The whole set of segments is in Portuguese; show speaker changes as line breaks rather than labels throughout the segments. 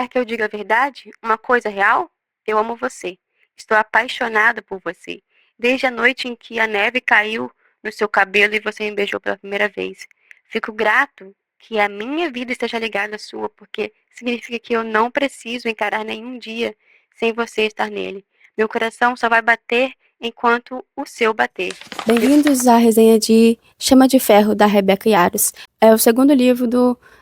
Quer que eu diga a verdade? Uma coisa real? Eu amo você. Estou apaixonada por você. Desde a noite em que a neve caiu no seu cabelo e você me beijou pela primeira vez. Fico grato que a minha vida esteja ligada à sua, porque significa que eu não preciso encarar nenhum dia sem você estar nele. Meu coração só vai bater enquanto o seu bater.
Bem-vindos à resenha de Chama de Ferro, da Rebeca Yarros. É o segundo livro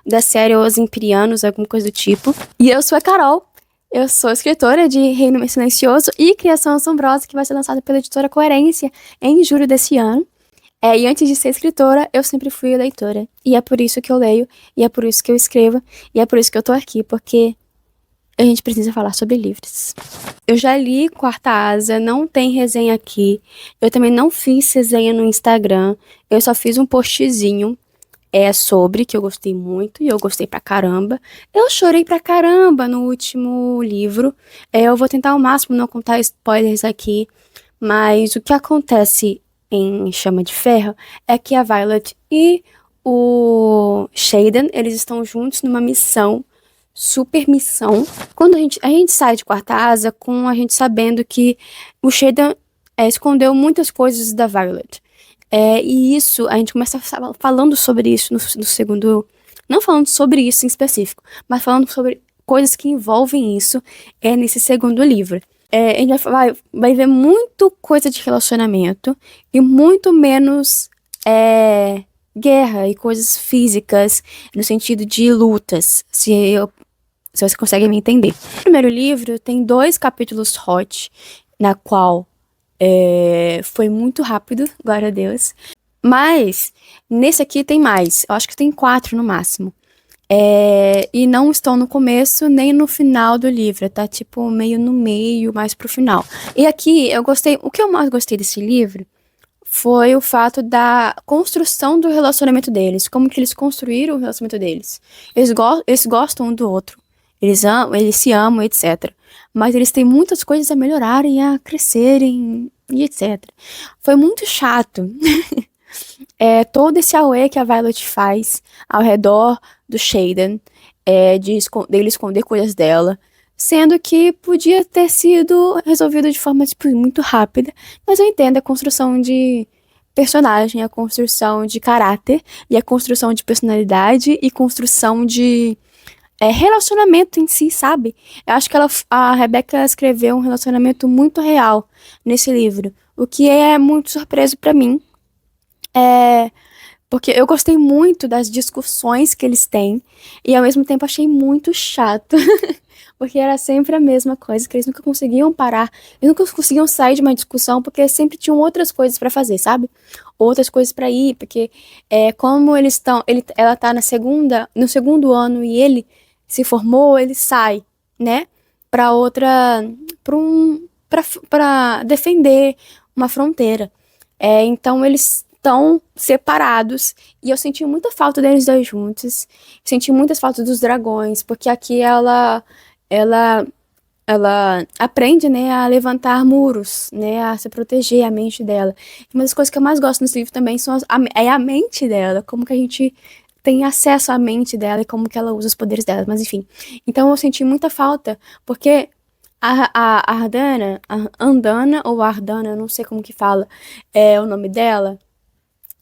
da série Os Empyreanos, alguma coisa do tipo. E eu sou a Carol. Eu sou escritora de Reino Silencioso e Criação Assombrosa, que vai ser lançada pela editora Coerência em julho desse ano. E antes de ser escritora, eu sempre fui leitora. E é por isso que eu leio, e é por isso que eu escrevo, e é por isso que eu tô aqui, porque a gente precisa falar sobre livros. Eu já li Quarta Asa, não tem resenha aqui. Eu também não fiz resenha no Instagram. Eu só fiz um postzinho sobre, que eu gostei muito, e eu gostei pra caramba. Eu chorei pra caramba no último livro. Eu vou tentar ao máximo não contar spoilers aqui, mas o que acontece em Chama de Ferro é que a Violet e o Xaden, eles estão juntos numa missão, super missão. Quando a gente sai de Quarta Asa com a gente sabendo que o Xaden escondeu muitas coisas da Violet. E isso, a gente começa falando sobre isso no segundo. Não falando sobre isso em específico, mas falando sobre coisas que envolvem isso nesse segundo livro. A gente vai ver muito coisa de relacionamento e muito menos guerra e coisas físicas no sentido de lutas, se você consegue me entender. O primeiro livro tem 2 capítulos hot, na qual foi muito rápido, glória a Deus. Mas nesse aqui tem mais, eu acho que tem 4 no máximo. E não estão no começo nem no final do livro, tá tipo meio no meio, mais pro final. E aqui eu gostei, o que eu mais gostei desse livro foi o fato da construção do relacionamento deles, como que eles construíram o relacionamento deles. Eles gostam um do outro, eles se amam, etc. Mas eles têm muitas coisas a melhorarem, a crescerem e etc. Foi muito chato. Todo esse auê que a Violet faz ao redor do Xaden, dele esconder coisas dela, sendo que podia ter sido resolvido de forma tipo, muito rápida, mas eu entendo a construção de personagem, a construção de caráter, e a construção de personalidade, e construção de relacionamento em si, sabe? Eu acho que a Rebecca escreveu um relacionamento muito real nesse livro, o que é muito surpreso pra mim, porque eu gostei muito das discussões que eles têm e ao mesmo tempo achei muito chato. Porque era sempre a mesma coisa, que eles nunca conseguiam parar, eles nunca conseguiam sair de uma discussão porque sempre tinham outras coisas pra fazer, sabe? Outras coisas pra ir, porque como ela tá no segundo ano e ele se formou, ele sai, né? Pra outra, pra defender uma fronteira. Então eles estão separados e eu senti muita falta deles dois juntos. Senti muitas faltas dos dragões, porque aqui ela ela aprende, né, a levantar muros, né, a se proteger a mente dela. E uma das coisas que eu mais gosto nesse livro também é a mente dela, como que a gente tem acesso à mente dela e como que ela usa os poderes dela, mas enfim. Então eu senti muita falta, porque a Ardana, a Andana ou Ardana, eu não sei como que fala, é o nome dela.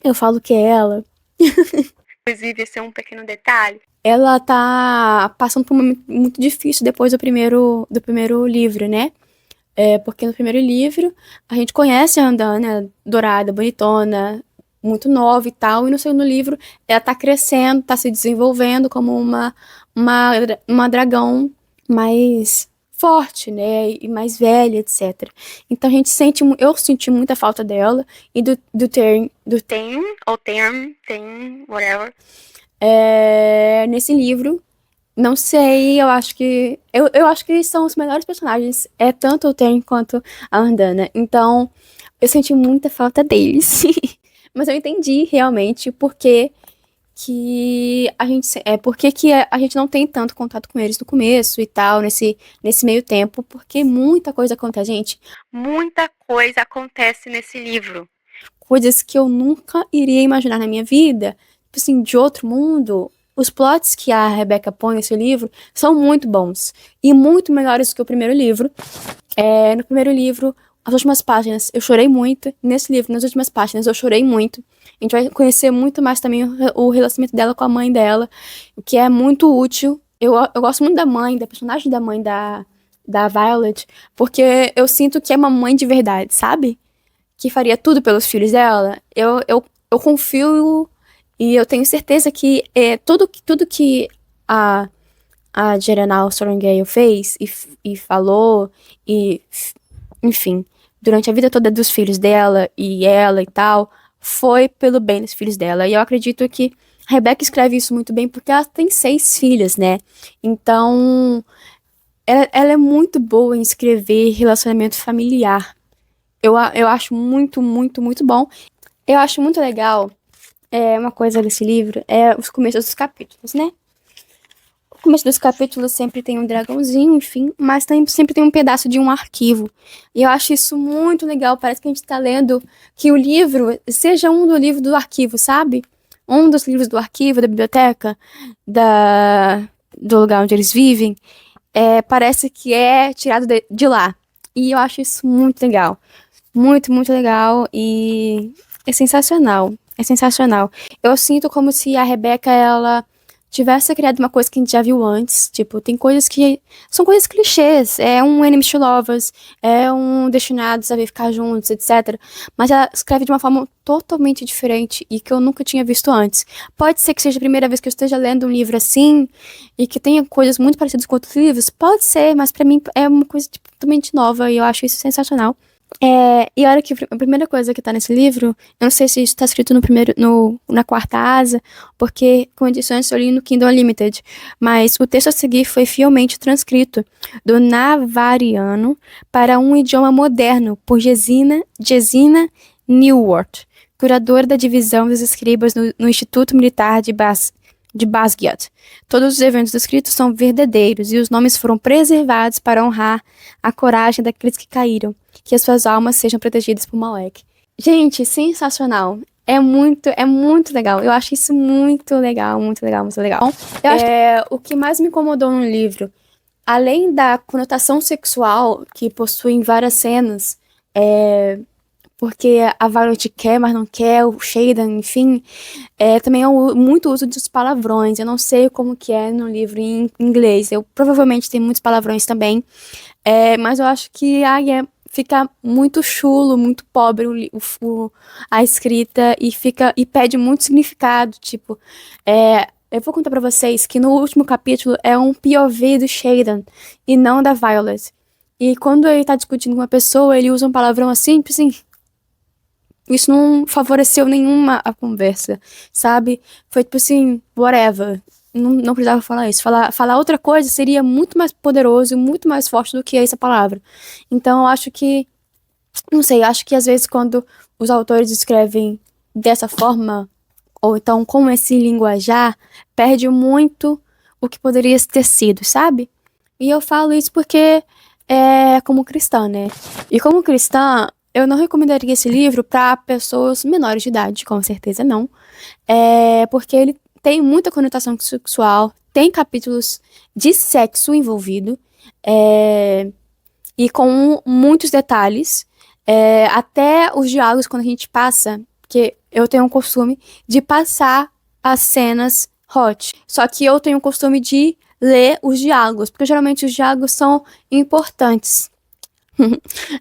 Eu falo que é ela.
Inclusive, esse é um pequeno detalhe.
Ela tá passando por um momento muito difícil depois do primeiro livro, né? Porque no primeiro livro a gente conhece a Andana dourada, bonitona, muito nova e tal, e no segundo livro ela tá crescendo, tá se desenvolvendo como uma dragão mais forte, né? E mais velha, etc. Então eu senti muita falta dela e
Tem, ou tem, whatever.
Nesse livro. Não sei, eu acho que. Eu acho que eles são os melhores personagens. Tanto o Tem quanto a Andana. Então, eu senti muita falta deles. Mas eu entendi realmente porque que a gente não tem tanto contato com eles no começo e tal, nesse meio tempo, porque muita coisa acontece, gente.
Muita coisa acontece nesse livro.
Coisas que eu nunca iria imaginar na minha vida, tipo assim, de outro mundo, Os plots que a Rebecca põe nesse livro são muito bons e muito melhores que o primeiro livro. No primeiro livro, as últimas páginas, eu chorei muito. Nesse livro, nas últimas páginas, eu chorei muito. A gente vai conhecer muito mais também o relacionamento dela com a mãe dela, o que é muito útil. Eu gosto muito da mãe, da personagem da mãe da Violet, porque eu sinto que é uma mãe de verdade, sabe? Que faria tudo pelos filhos dela. Eu confio e eu tenho certeza que tudo que a, a General Sorrengail fez e falou, e enfim, durante a vida toda dos filhos dela e ela e tal, foi pelo bem dos filhos dela. E eu acredito que a Rebecca escreve isso muito bem porque ela tem 6 filhas, né? Então, ela é muito boa em escrever relacionamento familiar. Eu acho muito, muito, muito bom. Eu acho muito legal, uma coisa desse livro, é os começos dos capítulos, né? O começo dos capítulos sempre tem um dragãozinho, enfim, mas sempre tem um pedaço de um arquivo. E eu acho isso muito legal. Parece que a gente tá lendo que o livro seja um do livro do arquivo, sabe? Um dos livros do arquivo, da biblioteca, do lugar onde eles vivem. Parece que é tirado de lá. E eu acho isso muito legal. Muito, muito legal e é sensacional. É sensacional. Eu sinto como se a Rebecca, ela tivesse criado uma coisa que a gente já viu antes. Tipo, tem coisas que são coisas clichês. É um Enemies to Lovers, é um Destinados a Ficar Juntos, etc. Mas ela escreve de uma forma totalmente diferente e que eu nunca tinha visto antes. Pode ser que seja a primeira vez que eu esteja lendo um livro assim e que tenha coisas muito parecidas com outros livros. Pode ser, mas pra mim é uma coisa tipo, totalmente nova e eu acho isso sensacional. E olha que a primeira coisa que tá nesse livro, eu não sei se isso tá escrito na quarta asa, porque, como eu disse antes, eu li no Kindle Unlimited, mas o texto a seguir foi fielmente transcrito do Navariano para um idioma moderno por Gesina Newworth, curadora da divisão dos escribas no Instituto Militar de Basgiat. Todos os eventos descritos são verdadeiros e os nomes foram preservados para honrar a coragem daqueles que caíram, que as suas almas sejam protegidas por Malek. Gente, sensacional. É muito legal. Eu acho isso muito legal, muito legal, muito legal. O que mais me incomodou no livro, além da conotação sexual que possui em várias cenas, porque a Violet quer, mas não quer, o Shaden, enfim, também é muito uso dos palavrões. Eu não sei como que é no livro em inglês. Eu provavelmente tem muitos palavrões também, mas eu acho que fica muito chulo, muito pobre a escrita e pede muito significado. Tipo, eu vou contar pra vocês que no último capítulo é um POV do Shaden e não da Violet. E quando ele tá discutindo com uma pessoa, ele usa um palavrão assim, tipo assim. Isso não favoreceu nenhuma a conversa, sabe? Foi tipo assim, whatever. Não precisava falar isso. Falar outra coisa seria muito mais poderoso, muito mais forte do que essa palavra. Então eu acho que, não sei, acho que às vezes quando os autores escrevem dessa forma, ou então com esse linguajar, perde muito o que poderia ter sido, sabe? E eu falo isso porque como cristã, né? E como cristã, eu não recomendaria esse livro para pessoas menores de idade, com certeza não. Porque ele tem muita conotação sexual, tem capítulos de sexo envolvido, e com muitos detalhes. Até os diálogos, quando a gente passa, porque eu tenho um costume de passar as cenas hot. Só que eu tenho o costume de ler os diálogos, porque geralmente os diálogos são importantes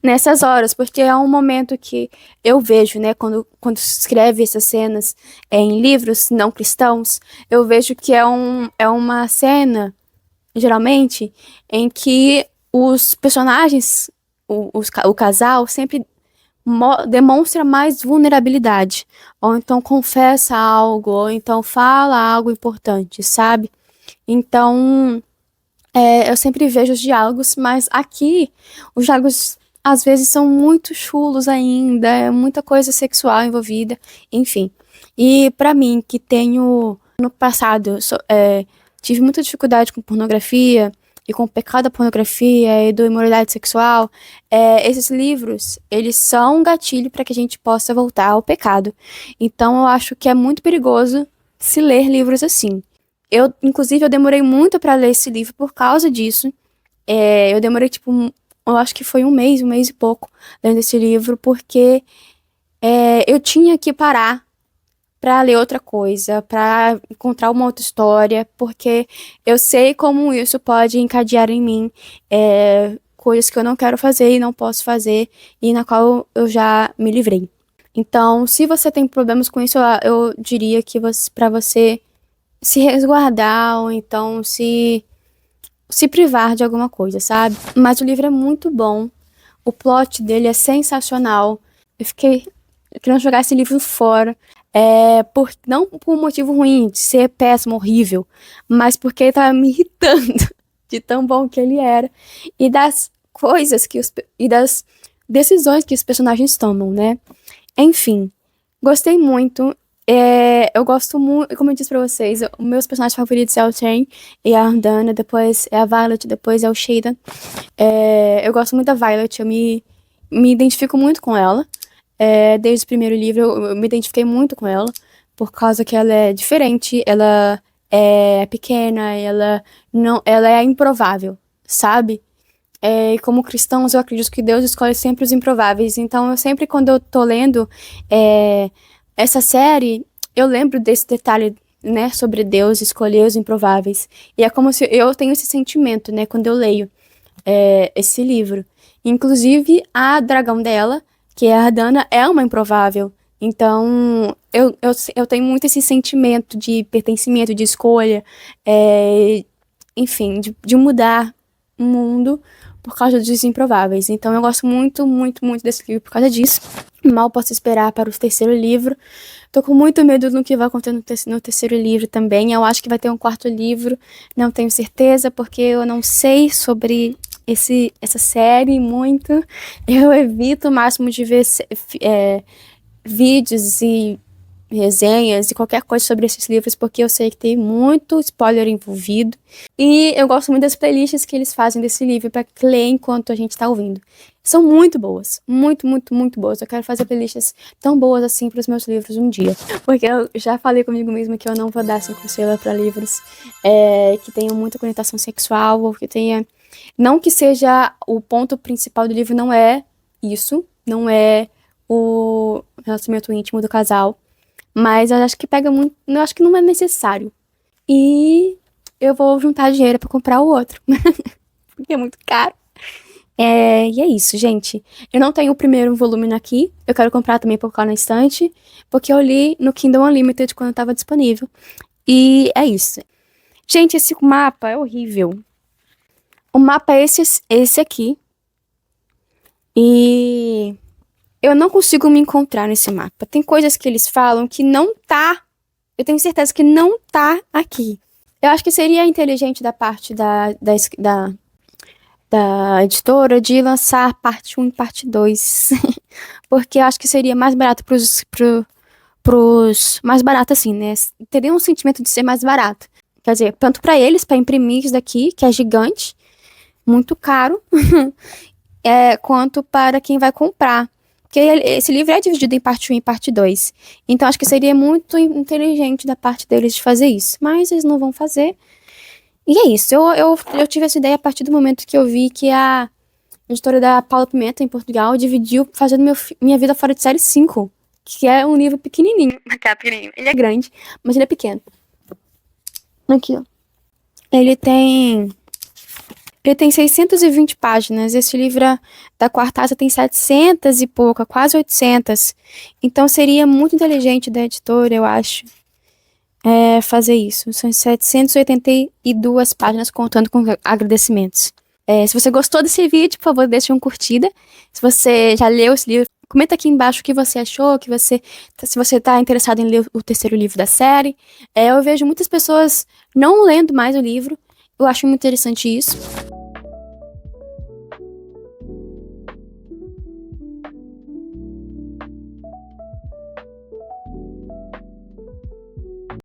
nessas horas, porque é um momento que eu vejo, né, quando se escreve essas cenas em livros não cristãos, eu vejo que é uma cena, geralmente, em que os personagens, o casal, sempre demonstra mais vulnerabilidade, ou então confessa algo, ou então fala algo importante, sabe? Então, eu sempre vejo os diálogos, mas aqui os diálogos às vezes são muito chulos ainda, é muita coisa sexual envolvida, enfim. E pra mim, que tenho no passado, tive muita dificuldade com pornografia e com o pecado da pornografia e da imoralidade sexual, esses livros, eles são um gatilho para que a gente possa voltar ao pecado. Então eu acho que é muito perigoso se ler livros assim. Inclusive, eu demorei muito pra ler esse livro por causa disso. Eu demorei, tipo, eu acho que foi um mês e pouco, lendo esse livro, porque eu tinha que parar pra ler outra coisa, pra encontrar uma outra história, porque eu sei como isso pode encadear em mim coisas que eu não quero fazer e não posso fazer, e na qual eu já me livrei. Então, se você tem problemas com isso, eu diria que pra você se resguardar ou então se privar de alguma coisa, sabe? Mas o livro é muito bom. O plot dele é sensacional. Eu fiquei querendo jogar esse livro fora. Não por um motivo ruim, de ser péssimo, horrível, mas porque ele tava me irritando de tão bom que ele era. E das coisas e das decisões que os personagens tomam, né? Enfim, gostei muito. Eu gosto muito, como eu disse pra vocês, os meus personagens favoritos é o Shane e a Ardana, depois é a Violet, depois é o Shaden. Eu gosto muito da Violet, eu me identifico muito com ela. Desde o primeiro livro eu me identifiquei muito com ela, por causa que ela é diferente, ela é pequena, ela é improvável, sabe? E como cristãos, eu acredito que Deus escolhe sempre os improváveis. Então, eu sempre, quando eu tô lendo essa série, eu lembro desse detalhe, né, sobre Deus escolher os improváveis. E é como se eu tenho esse sentimento, né, quando eu leio esse livro. Inclusive, a dragão dela, que é a Ardana, é uma improvável. Então, eu tenho muito esse sentimento de pertencimento, de escolha, enfim, de mudar o mundo por causa dos improváveis. Então eu gosto muito, muito, muito desse livro por causa disso. Mal posso esperar para o terceiro livro. Tô com muito medo do que vai acontecer no terceiro livro também. Eu acho que vai ter um quarto livro. Não tenho certeza, porque eu não sei sobre essa série muito. Eu evito o máximo de ver vídeos e resenhas e qualquer coisa sobre esses livros, porque eu sei que tem muito spoiler envolvido. E eu gosto muito das playlists que eles fazem desse livro para ler enquanto a gente tá ouvindo. São muito boas. Muito, muito, muito boas. Eu quero fazer playlists tão boas assim para os meus livros um dia. Porque eu já falei comigo mesma que eu não vou dar 5 estrelas para livros que tenham muita conotação sexual ou que tenha... Não que seja o ponto principal do livro, não é isso. Não é o relacionamento íntimo do casal. Mas eu acho que pega muito. Eu acho que não é necessário. E eu vou juntar dinheiro pra comprar o outro. Porque é muito caro. E é isso, gente. Eu não tenho o primeiro volume aqui. Eu quero comprar também pra colocar na estante. Porque eu li no Kindle Unlimited quando tava disponível. E é isso. Gente, esse mapa é horrível. O mapa é esse aqui. E eu não consigo me encontrar nesse mapa. Tem coisas que eles falam que não tá. Eu tenho certeza que não tá aqui. Eu acho que seria inteligente da parte da editora de lançar parte 1 e parte 2. Porque eu acho que seria mais barato pros mais barato assim, né? Teria um sentimento de ser mais barato. Quer dizer, tanto pra eles, pra imprimir isso daqui, que é gigante, muito caro, quanto para quem vai comprar. Porque esse livro é dividido em parte 1 e parte 2. Então, acho que seria muito inteligente da parte deles de fazer isso. Mas eles não vão fazer. E é isso. Eu tive essa ideia a partir do momento que eu vi que a editora da Paula Pimenta, em Portugal, dividiu Fazendo Minha Vida Fora de Série 5. Que é um livro pequenininho. Ele é grande, mas ele é pequeno. Aqui, ó. Ele tem 620 páginas. Esse livro da Quartasa tem 700 e pouca, quase 800. Então seria muito inteligente da editora, eu acho, fazer isso. São 782 páginas, contando com agradecimentos. Se você gostou desse vídeo, por favor, deixe uma curtida. Se você já leu esse livro, comenta aqui embaixo o que você achou, se você está interessado em ler o terceiro livro da série. Eu vejo muitas pessoas não lendo mais o livro. Eu acho muito interessante isso.